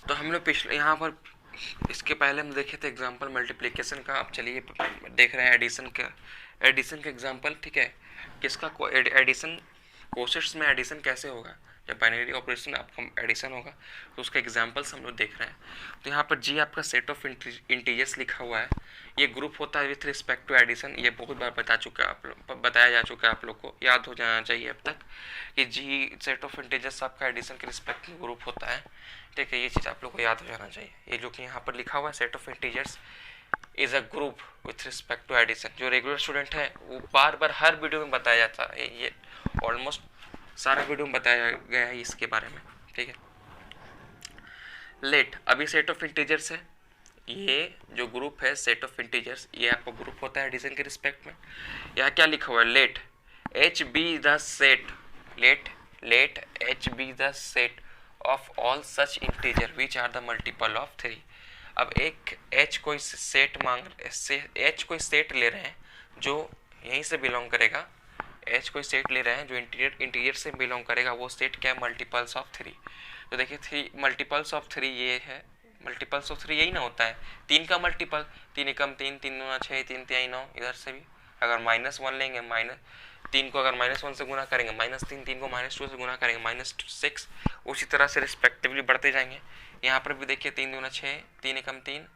तो हम लोग पिछले यहाँ पर इसके पहले हम देखे थे एग्जाम्पल मल्टीप्लिकेशन का। अब चलिए देख रहे हैं एडिशन का एग्जाम्पल। ठीक है, किसका एडिशन, कोसेट्स में एडिशन कैसे होगा, जब बाइनरी ऑपरेशन आपका एडिशन होगा तो उसका एग्जाम्पल्स हम लोग देख रहे हैं। तो यहाँ पर जी आपका सेट ऑफ इंटीजर्स लिखा हुआ है। ये ग्रुप होता है विथ रिस्पेक्ट टू एडिशन। ये बहुत बार बताया जा चुका है, आप लोग को याद हो जाना चाहिए अब तक कि जी सेट ऑफ इंटीजर्स आपका एडिशन के रिस्पेक्ट में ग्रुप होता है। ठीक है, ये चीज़ आप लोग को याद हो जाना चाहिए। ये जो कि यहाँ पर लिखा हुआ है set of integers is a group with respect to addition. जो रेगुलर स्टूडेंट है वो बार बार हर वीडियो में बताया जाता है, ये ऑलमोस्ट सारा वीडियो में बताया गया है इसके बारे में। ठीक है, लेट अभी सेट ऑफ इंटीजर्स है, ये जो ग्रुप है सेट ऑफ इंटीजर्स, ये आपका ग्रुप होता है एडिशन के रिस्पेक्ट में। यहाँ क्या लिखा हुआ है, let H be the set, let H be the set of all such integer which are the multiple of 3। अब एक एच कोई सेट एच कोई सेट ले रहे हैं जो यहीं से बिलोंग करेगा, एच कोई सेट ले रहे हैं जो इंटीजर से बिलोंग करेगा, वो सेट क्या है, मल्टीपल्स ऑफ 3। तो देखिए 3 मल्टीपल्स ऑफ 3 ये है, मल्टीपल्स ऑफ 3 यही ना होता है, 3 का मल्टीपल 3 एकम 3, 3 दूना 6, 3 तिहाई 9। इधर से भी अगर -1 लेंगे, -3 को अगर -1 से गुना करेंगे, -3, 3 को -2 से गुना करेंगे, -6, उसी तरह से रिस्पेक्टिवली बढ़ते जाएंगे। यहाँ पर भी देखिए 3 दूना 6, 3 एकम 3,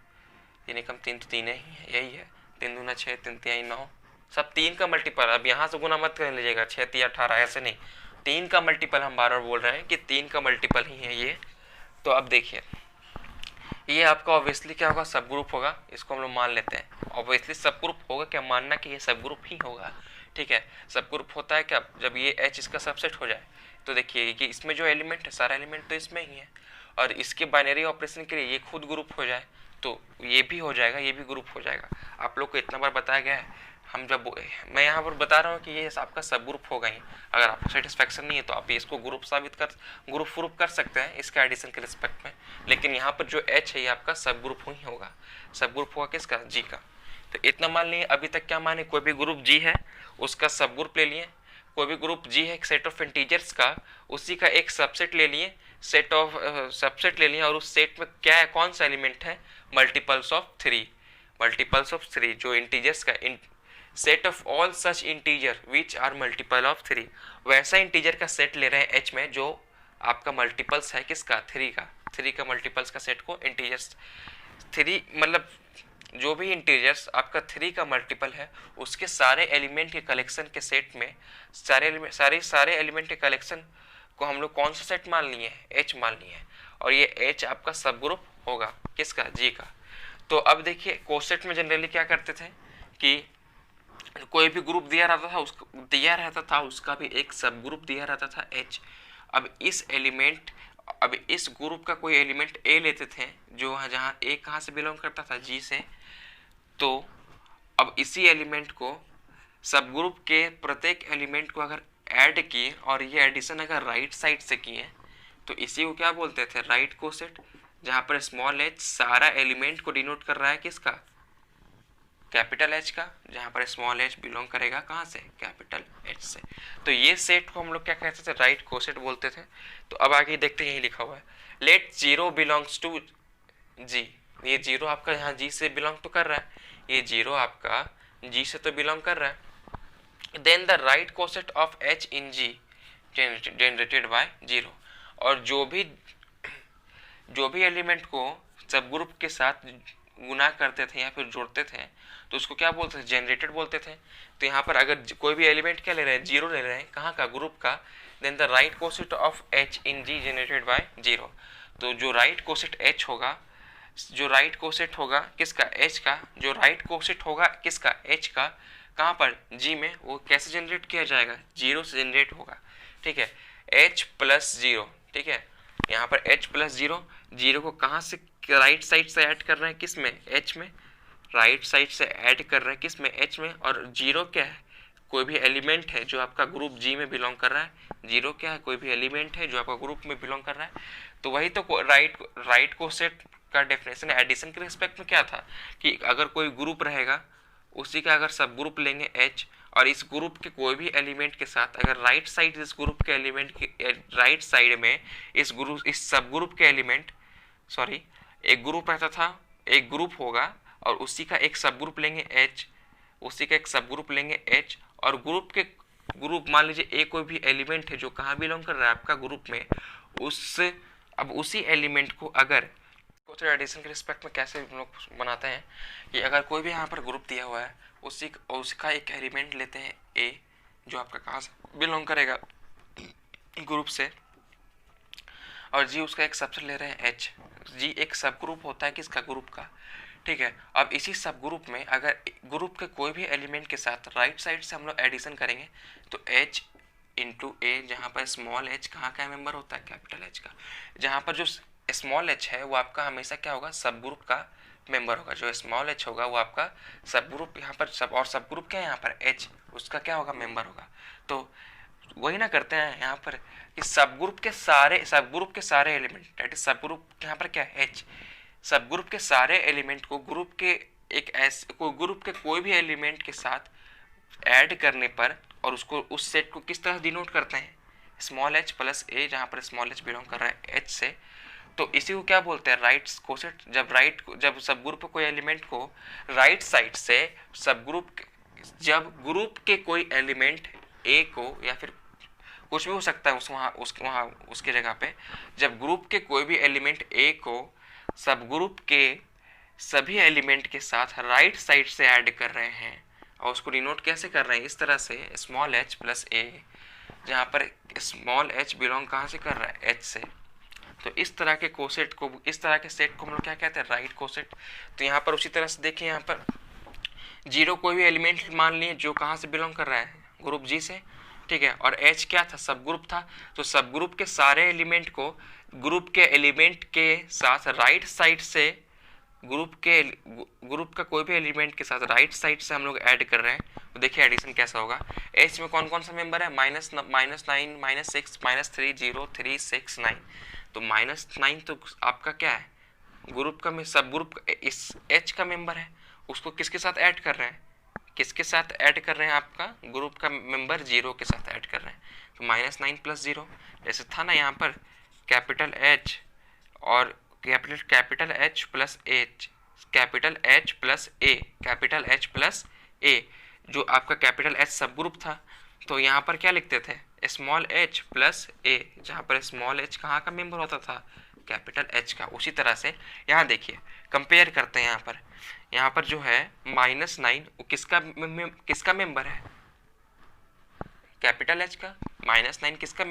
3 एकम 3 तो 3 ही यही है, 3 दूना 6, 3 तिहाई 9, सब 3 का मल्टीपल। अब यहाँ से गुना मत कर लीजिएगा 6 3 18, ऐसे नहीं, 3 का मल्टीपल हम बार बार बोल रहे हैं कि 3 का मल्टीपल ही है ये। तो अब देखिए ये आपका ऑब्वियसली क्या होगा, सब ग्रुप होगा, इसको हम लोग मान लेते हैं। ऑब्वियसली सब ग्रुप होगा, क्या मानना कि ये सब ग्रुप ही होगा। ठीक है, सब ग्रुप होता है क्या, जब ये एच इसका सबसेट हो जाए। तो देखिए कि इसमें जो एलिमेंट है सारा एलिमेंट तो इसमें ही है, और इसके बाइनरी ऑपरेशन के लिए ये खुद ग्रुप हो जाए तो ये भी हो जाएगा, ये भी ग्रुप हो जाएगा। आप लोग को इतना बार बताया गया है, हम जब मैं यहाँ पर बता रहा हूँ कि ये आपका सब ग्रुप होगा ही। अगर आपको सेटिस्फैक्शन नहीं है तो आप इसको ग्रुप प्रूफ कर सकते हैं इसका एडिशन के रिस्पेक्ट में। लेकिन यहाँ पर जो एच है ये आपका सब ग्रुप ही होगा। सब ग्रुप होगा किसका, जी का। तो इतना मान लिए अभी तक, क्या माने, कोई भी ग्रुप जी है उसका सब ग्रुप ले लिए, कोई भी ग्रुप जी है सेट ऑफ इंटीजर्स का, उसी का एक सबसेट ले लिए, सबसेट ले लिए, और उस सेट में क्या है, कौन सा एलिमेंट है, मल्टीपल्स ऑफ 3, जो इंटीजर्स का set of all such integer which are multiple of 3। वैसा इंटीजर का सेट ले रहे हैं एच में जो आपका मल्टीपल्स है किसका, 3 का मल्टीपल्स का सेट को इंटीजर्स 3, मतलब जो भी इंटीजर्स आपका 3 का मल्टीपल है उसके सारे एलिमेंट के कलेक्शन के सेट में सारे एलिमेंट के कलेक्शन को हम लोग कौन सा सेट मान लिए हैं, एच मान लिए हैं, और ये एच आपका सब ग्रुप होगा किसका, जी का। तो अब देखिए कोसेट में जनरली क्या करते थे कि कोई भी ग्रुप दिया रहता था उसका भी एक सब ग्रुप दिया रहता था एच। अब इस ग्रुप का कोई एलिमेंट ए लेते थे जो जहाँ ए कहाँ से बिलोंग करता था, जी से। तो अब इसी एलिमेंट को सब ग्रुप के प्रत्येक एलिमेंट को अगर ऐड किए और ये एडिशन अगर राइट साइड से किए तो इसी को क्या बोलते थे, राइट कोसेट, जहाँ पर स्मॉल एच सारा एलिमेंट को डिनोट कर रहा है किसका, कैपिटल एच का, जहाँ पर स्मॉल एच बिलोंग करेगा कहाँ से, कैपिटल एच से। तो ये सेट को हम लोग क्या कहते थे, राइट कोसेट बोलते थे। तो अब आगे देखते हैं, यही लिखा हुआ है, लेट 0 बिलोंग्स टू जी। ये 0 आपका यहाँ जी से बिलोंग तो कर रहा है, ये 0 आपका जी से तो बिलोंग कर रहा है। Then the right coset of H in G generated by 0। और जो भी एलिमेंट को सब ग्रुप के साथ गुना करते थे या फिर जोड़ते थे तो उसको क्या बोलते थे, जनरेटेड बोलते थे। तो यहाँ पर अगर कोई भी एलिमेंट क्या ले रहे हैं, 0 ले रहे हैं, कहाँ का, ग्रुप का, then the right coset of H in G generated by 0। तो जो राइट कोसेट एच होगा, जो राइट कोसेट होगा किसका, एच का, जो राइट कोसेट होगा किसका, एच का, कहाँ पर, जी में, वो कैसे जनरेट किया जाएगा, 0 से जनरेट होगा। ठीक है, एच प्लस 0। ठीक है, यहाँ पर एच प्लस 0 को कहाँ से, राइट साइड से ऐड कर रहे हैं किस में, एच में, राइट साइड से ऐड कर रहे हैं किस में, एच में। और 0 क्या है, कोई भी एलिमेंट है जो आपका ग्रुप जी में बिलोंग कर रहा है। 0 क्या है, कोई भी एलिमेंट है जो आपका ग्रुप में बिलोंग कर रहा है। तो वही तो राइट कोसेट का डेफिनेशन एडिशन के रिस्पेक्ट में क्या था कि अगर कोई ग्रुप रहेगा उसी का अगर सब ग्रुप लेंगे H और इस ग्रुप के कोई भी एलिमेंट के साथ अगर राइट साइड इस ग्रुप के एलिमेंट के राइट साइड में इस सब ग्रुप के एलिमेंट एक ग्रुप रहता था, एक ग्रुप होगा और उसी का एक सब ग्रुप लेंगे H, उसी का एक सब ग्रुप लेंगे H और ग्रुप मान लीजिए ए कोई भी एलिमेंट है जो कहाँ बिलोंग कर रहा है आपका ग्रुप में, अब उसी एलिमेंट को अगर तो एडिशन के रिस्पेक्ट में कैसे हम लोग बनाते हैं कि अगर कोई भी यहाँ पर ग्रुप दिया हुआ है उसका एक एलिमेंट लेते हैं ए जो आपका कहाँ से बिलोंग करेगा ग्रुप से, और जी उसका एक सबसेट ले रहे हैं एच। जी एक सब ग्रुप होता है किसका, ग्रुप का, ठीक है। अब इसी सब ग्रुप में अगर ग्रुप के कोई भी एलिमेंट के साथ राइट साइड से हम लोग एडिशन करेंगे तो एच इंटू ए, जहाँ पर स्मॉल एच कहाँ का मेंबर होता है, कैपिटल एच का। जहाँ पर जो स्मॉल एच है वो आपका हमेशा क्या होगा, सब ग्रुप का मेंबर होगा। जो स्मॉल एच होगा वो आपका सब ग्रुप यहाँ पर सब ग्रुप क्या है यहाँ पर एच, उसका क्या होगा, मेंबर होगा। तो वही ना करते हैं यहाँ पर कि सब ग्रुप के सारे एलिमेंट दैट इज सब ग्रुप यहाँ पर क्या है एच, सब ग्रुप के सारे एलिमेंट को ग्रुप के ग्रुप के कोई भी एलिमेंट के साथ ऐड करने पर और उसको उस सेट को किस तरह डिनोट करते हैं, स्मॉल एच प्लस ए, जहाँ पर स्मॉल एच बिलोंग कर रहा है एच से। तो इसी को क्या बोलते हैं, राइट कोसेट। जब सब ग्रुप कोई एलिमेंट को राइट साइड से जब ग्रुप के कोई एलिमेंट ए को या फिर कुछ भी हो सकता है उसके जगह पे, जब ग्रुप के कोई भी एलिमेंट ए को सब ग्रुप के सभी एलिमेंट के साथ राइट साइड से ऐड कर रहे हैं और उसको डिनोट कैसे कर रहे हैं, इस तरह से स्मॉल एच प्लस ए, जहाँ पर स्मॉल एच बिलोंग कहाँ से कर रहा है, एच से। तो इस तरह के कोसेट को, इस तरह के सेट को हम लोग क्या कहते हैं, राइट कोसेट। तो यहाँ पर उसी तरह से देखिए, यहाँ पर जीरो कोई भी एलिमेंट मान लिए जो कहाँ से बिलोंग कर रहा है, ग्रुप जी से, ठीक है। और एच क्या था, सब ग्रुप था। तो सब ग्रुप के सारे एलिमेंट को ग्रुप के एलिमेंट के साथ राइट साइड से ग्रुप का कोई भी एलिमेंट के साथ राइट साइड से हम लोग ऐड कर रहे हैं। तो देखिए एडिशन कैसा होगा। एच में कौन कौन सा मेंबर है, -9, -6, -3, 0, 3, 6, 9। तो -9 तो आपका क्या है, ग्रुप का सब ग्रुप इस एच का मेंबर है, उसको किसके साथ ऐड कर रहे हैं, किसके साथ ऐड कर रहे हैं, आपका ग्रुप का मेंबर 0 के साथ ऐड कर रहे हैं। तो -9 + 0 जैसे था ना यहाँ पर कैपिटल एच और capital H plus H, capital H plus a, जो आपका कैपिटल एच सब ग्रुप था। तो यहाँ पर क्या लिखते थे, स्मॉल एच प्लस ए, जहाँ पर स्मॉल एच कहाँ का मेंबर होता था, कैपिटल एच का। उसी तरह से यहाँ देखिए कंपेयर करते हैं, यहाँ पर जो है -9 वो किसका मेंबर है, कैपिटल एच का। -9 किसका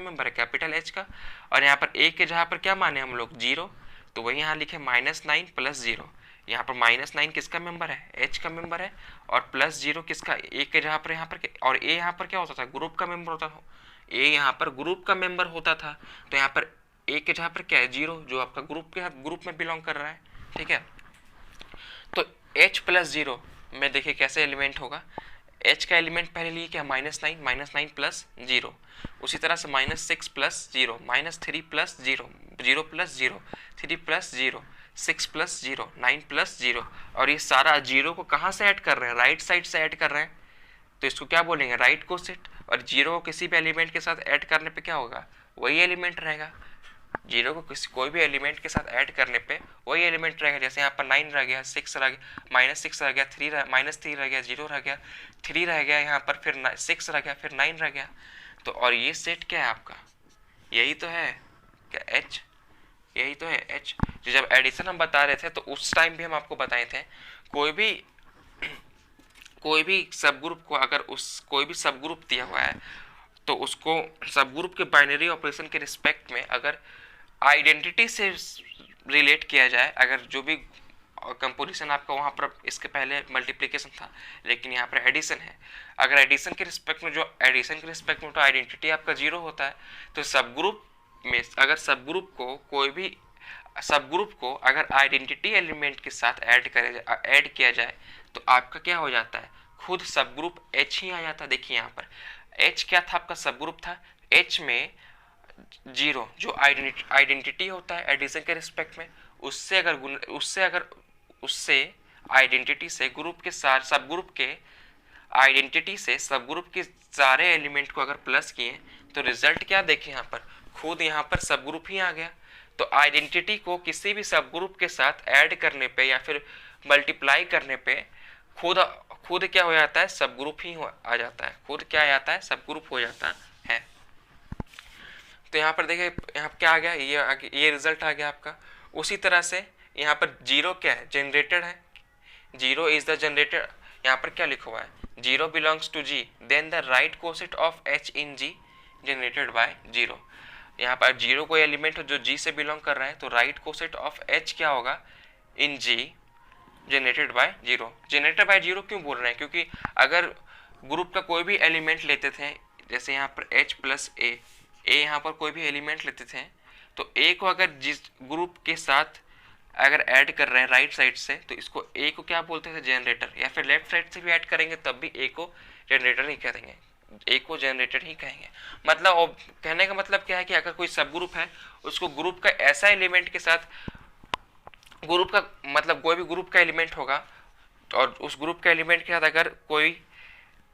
मेंबर है, कैपिटल एच का। और यहाँ पर ए के जहाँ पर क्या माने हम लोग, 0, तो वही यहाँ लिखे -9 + 0। यहाँ पर -9 किसका मेंबर है, एच का मेंबर है, और +0 किसका, ए के जहाँ पर और ए यहाँ पर क्या होता था, ग्रुप का मेंबर होता था। ए यहाँ पर ग्रुप का मेंबर होता था। तो यहाँ पर ए के जहाँ पर क्या है, 0, जो आपका ग्रुप में बिलोंग कर रहा है, ठीक है। तो h + 0 में देखिए कैसे एलिमेंट होगा, h का एलिमेंट पहले लिए क्या, -9 + 0। उसी तरह से -6 + 0, -3 + 0, 0 + 0, 3 + 0, 6 + 0, 9 + 0। और ये सारा 0 को कहाँ से ऐड कर रहे हैं, राइट साइड से ऐड कर रहे हैं। तो इसको क्या बोलेंगे, राइट कोसेट। और 0 को किसी भी एलिमेंट के साथ ऐड करने पे क्या होगा, वही एलिमेंट रहेगा। 0 को कोई भी एलिमेंट के साथ ऐड करने पे वही एलिमेंट रहेगा। जैसे यहाँ पर 9 रह गया, 6 रह गया, -6 रह गया, -3 रह गया, 0 रह गया, 3 रह गया, यहाँ पर फिर 6 रह गया, फिर 9 रह गया। तो और ये सेट क्या है आपका, यही तो है क्या, एच, यही तो है एच। जो जब एडिशन हम बता रहे थे तो उस टाइम भी हम आपको बताए थे, कोई भी सब ग्रुप को अगर कोई भी सब ग्रुप दिया हुआ है तो उसको सब ग्रुप के बाइनरी ऑपरेशन के रिस्पेक्ट में अगर आइडेंटिटी से रिलेट किया जाए, अगर जो भी कंपोजिशन आपका वहाँ पर इसके पहले मल्टीप्लिकेशन था लेकिन यहाँ पर एडिशन है, अगर एडिशन के रिस्पेक्ट में तो आइडेंटिटी आपका 0 होता है। तो सब ग्रुप में अगर सब ग्रुप को अगर आइडेंटिटी एलिमेंट के साथ ऐड किया जाए तो आपका क्या हो जाता है, खुद सब ग्रुप H ही आ जाता है। देखिए यहाँ पर H क्या था, आपका सब ग्रुप था। H में 0 जो आइडेंटिटी होता है एडिशन के रिस्पेक्ट में, उससे आइडेंटिटी से ग्रुप के सारे सब ग्रुप के आइडेंटिटी से सब ग्रुप के सारे एलिमेंट को अगर प्लस किए तो रिजल्ट क्या देखें यहाँ पर, खुद यहाँ पर सब ग्रुप ही आ गया। तो आइडेंटिटी को किसी भी सब ग्रुप के साथ ऐड करने पे या फिर मल्टीप्लाई करने पे खुद क्या हो जाता है, सब ग्रुप ही आ जाता है, खुद क्या आ जाता है, सब ग्रुप हो जाता है। तो यहाँ पर देखिए यहाँ क्या आ गया, ये रिजल्ट आ गया आपका। उसी तरह से यहाँ पर जीरो क्या है, जनरेटर है, जीरो इज द जनरेटर। यहाँ पर क्या लिखा हुआ है, zero belongs to G, then the right coset of H in G generated by zero. यहाँ पर जीरो कोई एलिमेंट जो जी से बिलोंग कर रहा है तो राइट कोसेट ऑफ एच क्या होगा, in G generated by zero. Generated by zero क्यों बोल रहे हैं, क्योंकि अगर ग्रुप का कोई भी एलिमेंट लेते थे, जैसे यहाँ पर एच प्लस ए यहाँ पर कोई भी एलिमेंट लेते थे, तो ए को अगर जिस ग्रुप के साथ अगर ऐड कर रहे हैं राइट साइड से तो इसको ए को क्या बोलते थे, जनरेटर, या फिर लेफ्ट साइड से भी ऐड करेंगे तब भी ए को जनरेटर ही कहेंगे, ए को जनरेटर ही कहेंगे। मतलब कहने का मतलब क्या है कि अगर कोई सब ग्रुप है उसको ग्रुप का ऐसा एलिमेंट के साथ, ग्रुप का मतलब कोई भी ग्रुप का एलिमेंट होगा और उस ग्रुप के एलिमेंट के साथ अगर कोई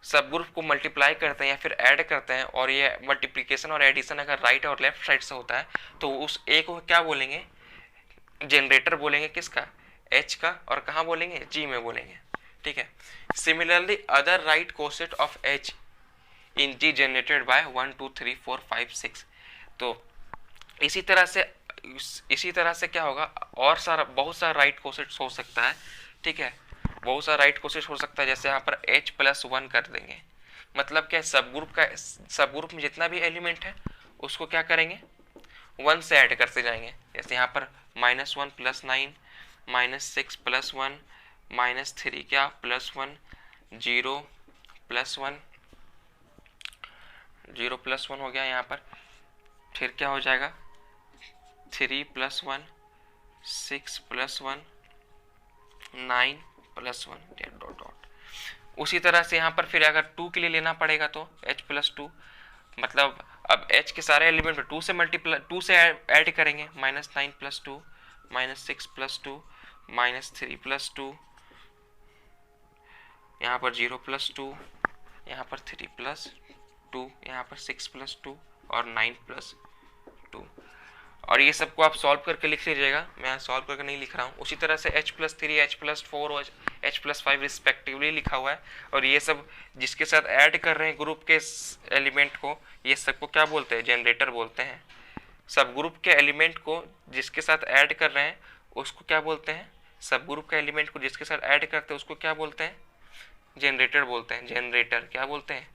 सब ग्रुप को मल्टीप्लाई करते हैं या फिर ऐड करते हैं और ये मल्टीप्लिकेशन और एडिशन अगर राइट और लेफ्ट साइड से होता है तो उस ए को क्या बोलेंगे, जनरेटर बोलेंगे, किसका, एच का, और कहाँ बोलेंगे, जी में बोलेंगे। ठीक है। Similarly other right coset of H in G generated by 1 2 3 4 5 6। तो इसी तरह से क्या होगा, और बहुत सारा राइट कोसेट्स हो सकता है। ठीक है, बहुत सारा राइट कोसेट्स हो सकता है। जैसे यहाँ पर h प्लस 1 कर देंगे, मतलब क्या, सब ग्रुप में जितना भी एलिमेंट है उसको क्या करेंगे, 1 से ऐड करते जाएंगे। जैसे यहाँ पर -1 प्लस 9, -6 प्लस 1, -3 क्या प्लस 1, 0 प्लस 1, 0 प्लस 1 हो गया यहाँ पर। फिर क्या हो जाएगा, 3 plus 1, 6 plus 1, 9 plus 1 dot dot. उसी तरह से यहाँ पर फिर अगर 2 के लिए लेना पड़ेगा तो h प्लस 2, मतलब अब h के सारे एलिमेंट 2 से ऐड करेंगे, -9 प्लस 2, -6 प्लस 2, -3 प्लस 2, यहाँ पर 0 प्लस 2, यहाँ पर 3 प्लस 2, यहाँ पर 6 प्लस 2 और 9 प्लस 2। और ये सबको आप सॉल्व करके लिख लीजिएगा, मैं सॉल्व करके नहीं लिख रहा हूँ। उसी तरह से h प्लस 3, h प्लस 4 और h प्लस 5 रिस्पेक्टिवली लिखा हुआ है। और ये सब जिसके साथ ऐड कर रहे हैं ग्रुप के एलिमेंट को, ये सबको क्या बोलते हैं, जनरेटर बोलते हैं। सब ग्रुप के एलिमेंट को जिसके साथ ऐड कर रहे हैं उसको क्या बोलते हैं, सब ग्रुप के एलिमेंट को जिसके साथ ऐड करते हैं उसको क्या बोलते हैं, जनरेटर बोलते हैं। जनरेटर क्या बोलते हैं,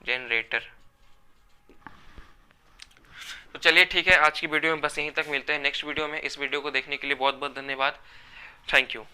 जनरेटर। तो चलिए ठीक है, आज की वीडियो में बस यहीं तक, मिलते हैं नेक्स्ट वीडियो में। इस वीडियो को देखने के लिए बहुत बहुत धन्यवाद, थैंक यू।